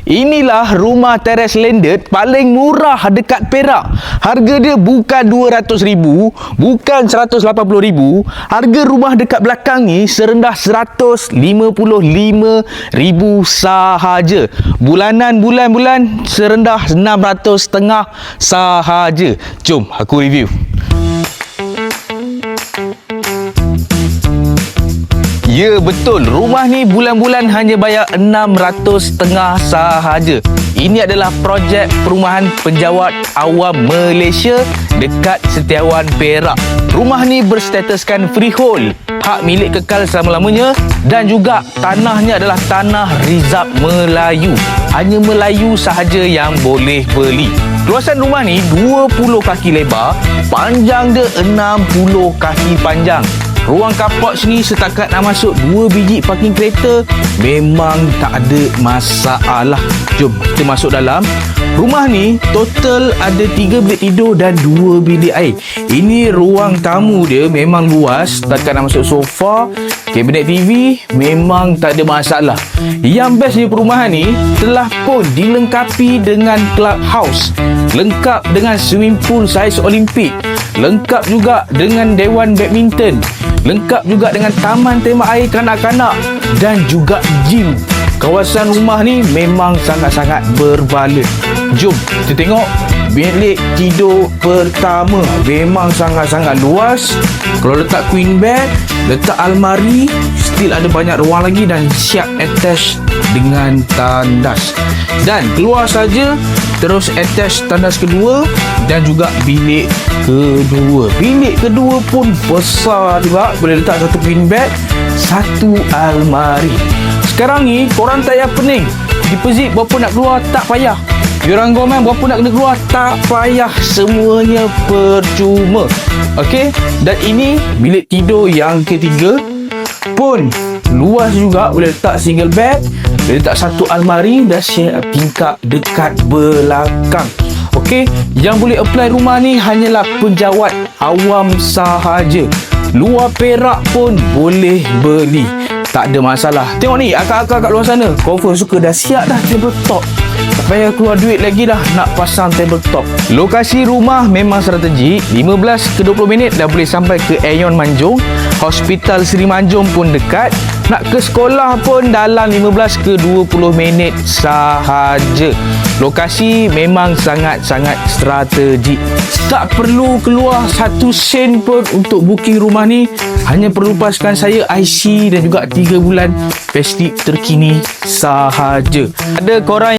Inilah rumah teres landed paling murah dekat Perak. Harga dia bukan RM200,000, bukan RM180,000. Harga rumah dekat belakang ni serendah RM155,000 sahaja. Bulan serendah RM600 sahaja. Jom aku review. Ya betul, rumah ni bulan-bulan hanya bayar RM600 sahaja. Ini adalah projek perumahan penjawat awam Malaysia dekat Setiawan, Perak. Rumah ni berstatuskan freehold, hak milik kekal selama-lamanya, dan juga tanahnya adalah tanah Rizab Melayu. Hanya Melayu sahaja yang boleh beli. Luasan rumah ni 20 kaki lebar, panjang dia 60 kaki panjang. Ruang carport sini setakat nak masuk 2 biji parking kereta memang tak ada masalah. Jom kita masuk dalam. Rumah ni total ada 3 bilik tidur dan 2 bilik air. Ini ruang tamu dia memang luas. Setakat nak masuk sofa, kabinet TV memang tak ada masalah. Yang best di perumahan ni telah pun dilengkapi dengan clubhouse, lengkap dengan swimming pool saiz Olimpik, lengkap juga dengan dewan badminton, lengkap juga dengan taman tema air kanak-kanak dan juga gym. Kawasan rumah ni memang sangat-sangat berbaloi. Jom kita tengok bilik tidur pertama. Memang sangat-sangat luas. Kalau letak queen bed, letak almari, still ada banyak ruang lagi dan siap attach dengan tandas. Dan keluar saja terus attach tandas kedua dan juga bilik kedua. Bilik kedua pun besar juga. Boleh letak satu queen bed, satu almari. Sekarang ni korang tak payah pening. Deposit berapa nak keluar tak payah. Yuran government berapa nak kena keluar tak payah. Semuanya percuma. Okey, dan ini bilik tidur yang ketiga pun luas juga. Boleh letak single bed, boleh letak satu almari dan siap tingkap dekat belakang. Okey, yang boleh apply rumah ni hanyalah penjawat awam sahaja. Luar Perak pun boleh beli. Tak ada masalah. Tengok ni, akak-akak kat luar sana confirm suka, dah siap dah tabletop. Tak payah keluar duit lagi dah nak pasang tabletop. Lokasi rumah memang strategik. 15 ke 20 minit dah boleh sampai ke Aeon Manjung. Hospital Seri Manjung pun dekat. Nak ke sekolah pun dalam 15 ke 20 minit sahaja. Lokasi memang sangat-sangat strategik. Tak perlu keluar 1 sen pun untuk booking rumah ni. Hanya perlu paskan saya IC dan juga 3 bulan payslip terkini sahaja. Ada korang